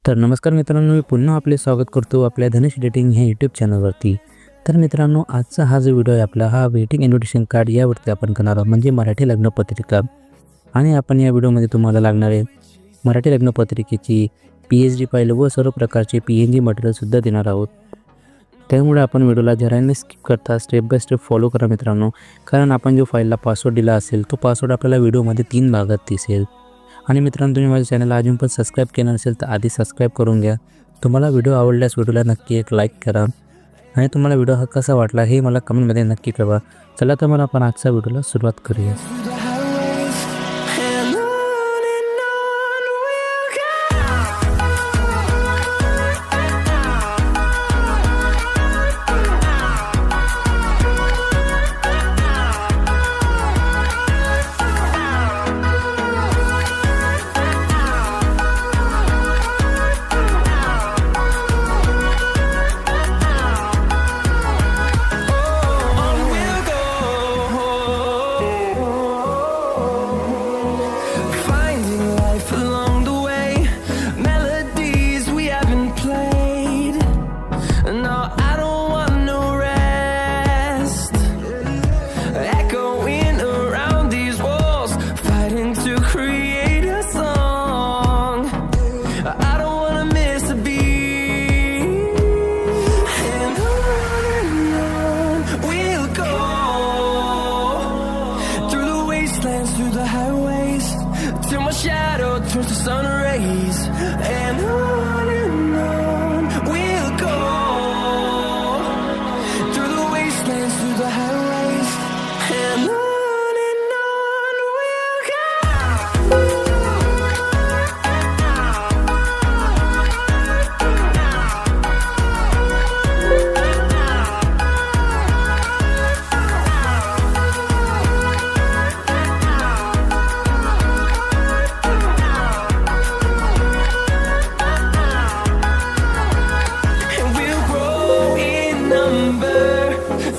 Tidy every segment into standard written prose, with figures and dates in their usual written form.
तर नमस्कार मित्रांनो, मी पुन्हा आपले स्वागत करतो आपल्या धनेश एडिटिंग ह्या यूट्यूब चॅनलवरती। तर मित्रांनो, आजचा हा जो व्हिडिओ आहे आपला, हा वेटिंग इन्व्हिटेशन कार्ड यावरती आपण करणार आहोत, म्हणजे मराठी लग्न पत्रिका। आणि आपण या व्हिडिओमध्ये तुम्हाला लागणारे मराठी लग्न पत्रिकेची PSD फाईल व सर्व प्रकारचे PNG मटेरियलसुद्धा देणार आहोत। त्यामुळे आपण व्हिडिओला जराने स्किप करता स्टेप बाय स्टेप फॉलो करा मित्रांनो, कारण आपण जो फाईलला पासवर्ड दिला असेल तो पासवर्ड आपल्याला व्हिडिओमध्ये 3 भागात दिसेल। आणि मित्रांनो, तुम्ही माझ्या चॅनलला अजून पण सबस्क्राईब केलं नसेल तर आधी सबस्क्राईब करून घ्या। तुम्हाला व्हिडिओ आवडल्यास व्हिडिओला नक्की एक लाईक करा आणि तुम्हाला व्हिडिओ हा कसा वाटला हे मला कमेंटमध्ये नक्की कळवा। चला तर मग आपण आजच्या व्हिडिओला सुरुवात करूया। Through the highways till my shadow turns to sun rays, and on we'll go through the wastelands, through the highways, and on we'll go.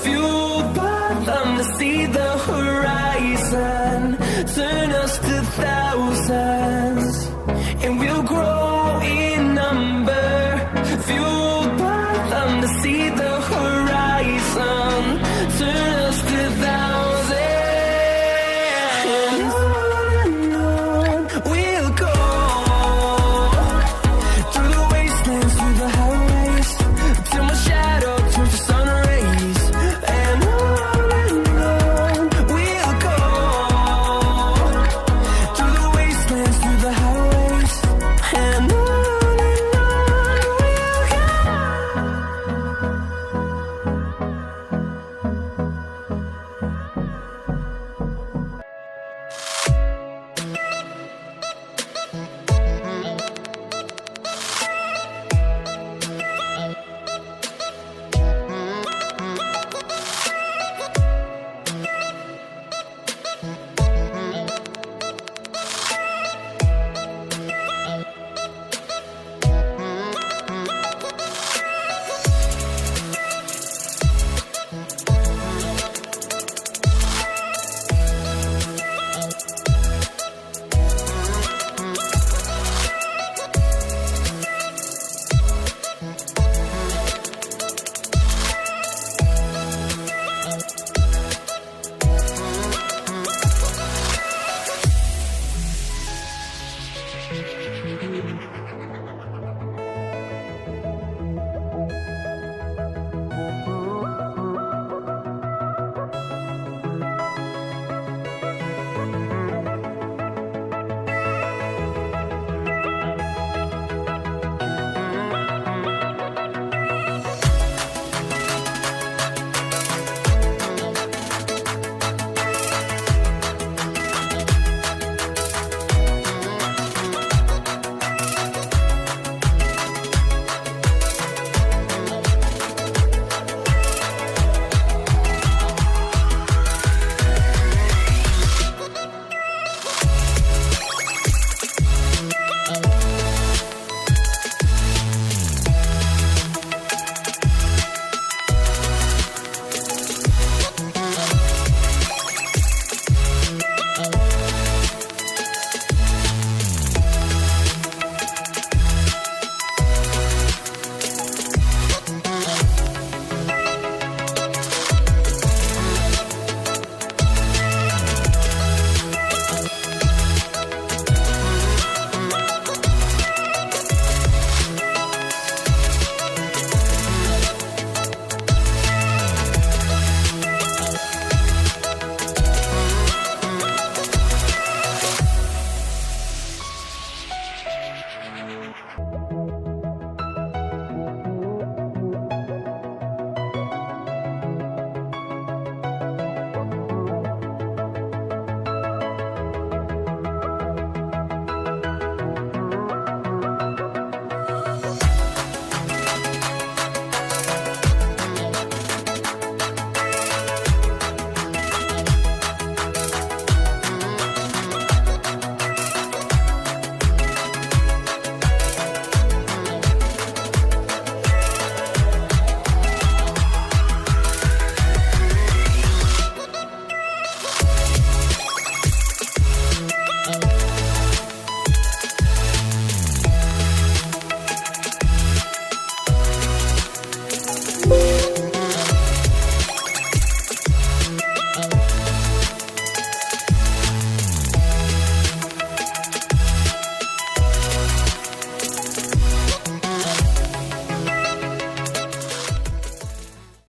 Fueled by them to see the